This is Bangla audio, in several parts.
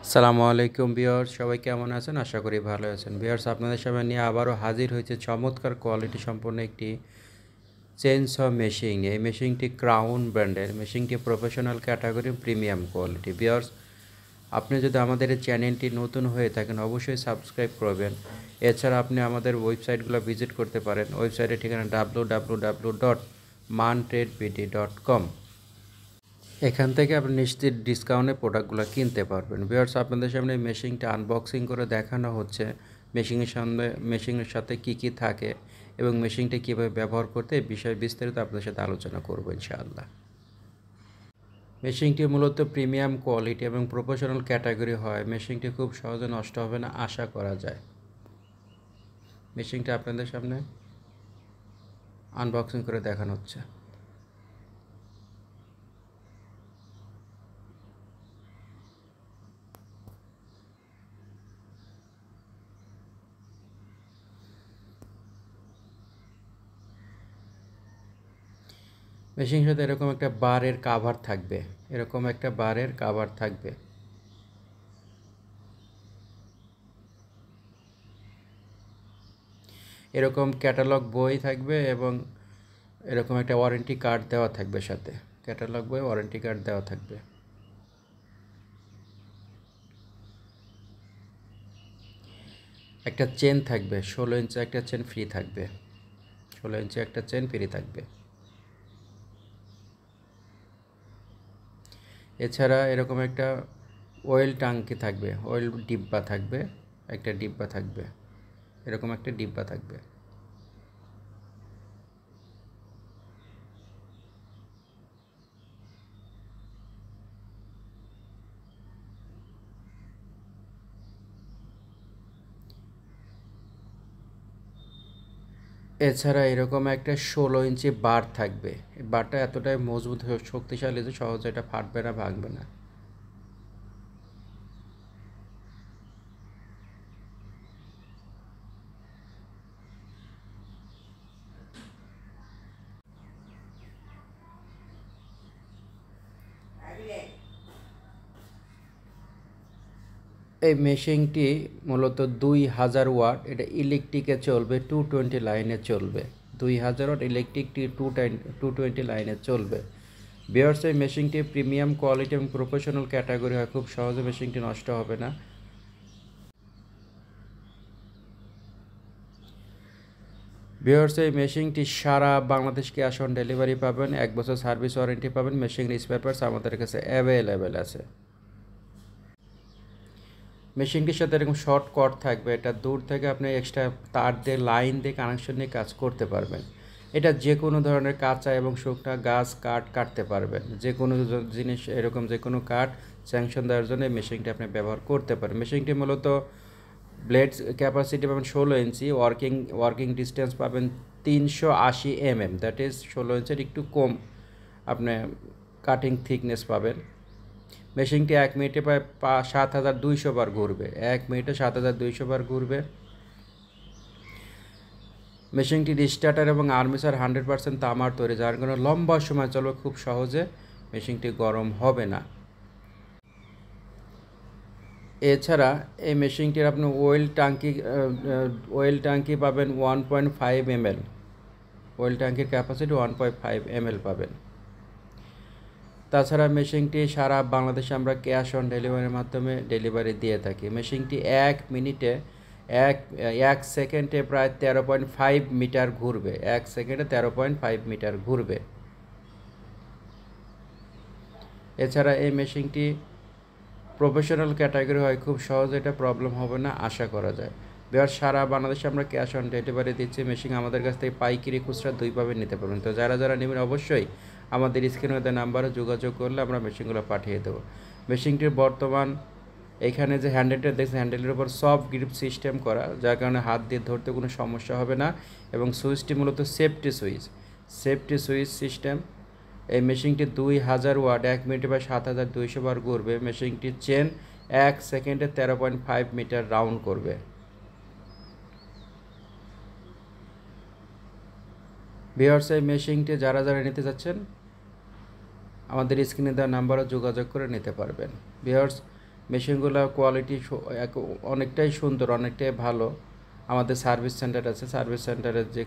আসসালামু আলাইকুম ভিউয়ার্স, সবাই কেমন আছেন? আশা করি ভালো আছেন। ভিউয়ার্স, আপনাদের সামনে নিয়ে আবারও হাজির হয়েছে চমৎকার কোয়ালিটি সম্পন্ন একটি চেইনসহ মেশিন। এই মেশিনটি ক্রাউন ব্র্যান্ডের। মেশিনটি professional category, premium quality. Viewers, আপনি যদি আমাদের এই চ্যানেলটি নতুন হয়ে থাকেন অবশ্যই সাবস্ক্রাইব করবেন। এছাড়া আপনি আমাদের ওয়েবসাইটগুলো ভিজিট করতে পারেন। ওয়েবসাইটের ঠিকানা www.mantradepd.com। এখান থেকে আপনি নিশ্চিত ডিসকাউন্টে প্রোডাক্টগুলো কিনতে পারবেন। ভিউয়ার্স, আপনাদের সামনে মেশিনটা আনবক্সিং করে দেখানো হচ্ছে। মেশিনের সাথে কি কি থাকে এবং মেশিনটা কীভাবে ব্যবহার করতে এই বিষয়ে বিস্তারিত আপনাদের সাথে আলোচনা করব ইনশাআল্লাহ। মেশিনটি মূলত প্রিমিয়াম কোয়ালিটি এবং প্রফেশনাল ক্যাটাগরি হয়। মেশিনটি খুব সহজে নষ্ট হবে না আশা করা যায়। মেশিনটা আপনাদের সামনে আনবক্সিং করে দেখানো হচ্ছে। মেশিনের সাথে এরকম একটা বারের কাভার থাকবে। এরকম একটা বারের কাভার থাকবে। এরকম ক্যাটালগ বই থাকবে এবং এরকম একটা ওয়ারেন্টি কার্ড দেওয়া থাকবে সাথে। ক্যাটালগ বই, ওয়ারেন্টি কার্ড দেওয়া থাকবে। একটা চেন থাকবে, 16 ইঞ্চি একটা চেন ফ্রি থাকবে। 16 ইঞ্চি একটা চেন ফ্রি থাকবে। এছাড়া এরকম একটা অয়েল ট্যাঙ্কি থাকবে, অয়েল ডিব্বা থাকবে, একটা ডিব্বা থাকবে। এরকম একটা ডিব্বা থাকবে। এছাড়া এরকম একটা 16 ইঞ্চি বার থাকবে। এই বারটা এতটাই মজবুত শক্তিশালী যে সহজে এটা ফাটবে না, ভাঙবে না। এই মেশিনটি মূলত 2000 ওয়াট। এটা ইলেকট্রিকে চলবে, 220 লাইনে চলবে। 2000 ওয়াট ইলেকট্রিকটি 220 লাইনে চলবে। ভিউয়ার্স, এই মেশিনটি প্রিমিয়াম কোয়ালিটি এবং প্রফেশনাল ক্যাটাগরি হয়। খুব সহজে মেশিনটি নষ্ট হবে না। ভিউয়ার্স, এই মেশিনটি সারা বাংলাদেশ ক্যাশ অন ডেলিভারি পাবেন। 1 বছর সার্ভিস ওয়ারেন্টি পাবেন। মেশিনের স্পেয়ার পার্টস আমাদের কাছে অ্যাভেলেবেল আছে। মেশিনটির সাথে এরকম শর্ট কট থাকবে। এটা দূর থেকে আপনি এক্সট্রা তার দিয়ে, লাইন দিয়ে কানেকশন নিয়ে কাজ করতে পারবেন। এটা যে কোনো ধরনের কাঁচা এবং শুকনা গাছ কাঠ কাটতে পারবেন। যে কোনো জিনিস, এরকম যে কোনো কাঠ স্যাংশন দেওয়ার জন্য এই মেশিনটি আপনি ব্যবহার করতে পারেন। মেশিনটি মূলত ব্লেডস ক্যাপাসিটি পাবেন 16 ইঞ্চি, ওয়ার্কিং ডিস্টেন্স পাবেন 380 mm, দ্যাট ইজ 16 ইঞ্চের একটু কম আপনি কাটিং থিকনেস পাবেন। মেশিনটি 1 মিনিটে প্রায় 7200 বার ঘুরবে। 1 মিনিটে 7200 বার ঘুরবে। মেশিনটি স্টার্টার এবং আর্মেচার 100% তামার তৈরি, যার কারণে লম্বা সময় চলবে, খুব সহজে মেশিনটি গরম হবে না। এছাড়া এই মেশিনটির আপনি ওয়েল ট্যাঙ্কি পাবেন 1.5 ml। ওয়েল ট্যাঙ্কির ক্যাপাসিটি 1.5 ml পাবেন। তাছাড়া মেশিনটি সারা বাংলাদেশে আমরা ক্যাশ অন ডেলিভারির মাধ্যমে ডেলিভারি দিয়ে থাকি। মেশিনটি 1 মিনিটে এক সেকেন্ডে প্রায় 13.5 মিটার ঘুরবে। 1 সেকেন্ডে 13.5 মিটার ঘুরবে। এছাড়া এই মেশিনটি প্রফেশনাল ক্যাটাগরি হয়। খুব সহজে এটা প্রবলেম হবে না আশা করা যায়। সারা বাংলাদেশে আমরা ক্যাশ অন ডেলিভারি দিচ্ছি। মেশিন আমাদের কাছ থেকে পাইকারি, খুচরা দুইভাবে নিতে পারবেন। তো যারা যারা নেবেন অবশ্যই আমাদের স্ক্রিনে দেওয়া নাম্বারে যোগাযোগ করলে আমরা মেশিনগুলো পাঠিয়ে দেবো। মেশিনটির বর্তমান এইখানে যে হ্যান্ডেলটা দেখছেন, হ্যান্ডেলের উপর সফট গ্রিপ সিস্টেম করা, যার কারণে হাত দিয়ে ধরতে কোনো সমস্যা হবে না। এবং সুইচটি মূলত সেফটি সুইচ সিস্টেম। এই মেশিনটি 2000 ওয়াট, 1 মিনিটে প্রায় 7200 বার ঘুরবে। মেশিনটির চেন 1 সেকেন্ডে 13.5 মিটার রাউন্ড করবে। ভিউয়ার্স, এই মেশিনটি যারা যারা নিতে চাচ্ছেন আমাদের স্ক্রিনে দেওয়া নাম্বারে যোগাযোগ করে নিতে পারবেন। ভিউয়ার্স, মেশিনগুলো কোয়ালিটি অনেকটাই সুন্দর, অনেকটাই ভালো। আমাদের সার্ভিস সেন্টার আছে, সার্ভিস সেন্টারে যে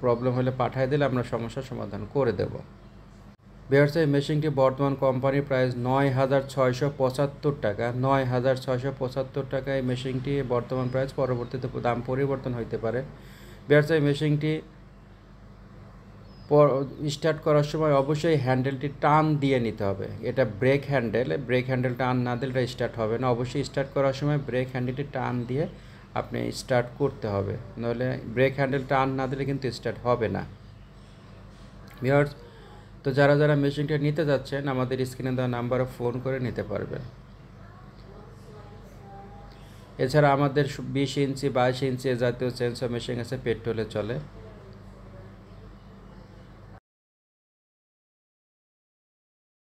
প্রবলেম হলে পাঠিয়ে দিলে আমরা সমস্যার সমাধান করে দেব। ভিউয়ার্স, এই মেশিনটি বর্তমান কোম্পানির প্রাইস ৯,৬৭৫ টাকা। ৯,৬৭৫ টাকা এই মেশিনটি বর্তমান প্রাইস, পরবর্তীতে দাম পরিবর্তন হইতে পারে। ভিউয়ার্স, এই মেশিনটি স্টার্ট করার সময় অবশ্যই হ্যান্ডেলটি টান দিয়ে নিতে হবে। এটা ব্রেক হ্যান্ডেল, ব্রেক হ্যান্ডেল টান না দিলে এটা স্টার্ট হবে না। অবশ্যই স্টার্ট করার সময় ব্রেক হ্যান্ডেলটি টান দিয়ে আপনি স্টার্ট করতে হবে, নইলে ব্রেক হ্যান্ডেল টান না দিলে কিন্তু স্টার্ট হবে না। ভিউয়ার্স, তো যারা যারা মেশিনটা নিতে যাচ্ছেন আমাদের স্ক্রিনে দেওয়া নাম্বারে ফোন করে নিতে পারবেন। এছাড়া আমাদের 20 ইঞ্চি 22 ইঞ্চি জাতীয় চেইনসো মেশিন আছে, পেট্রোলে চলে।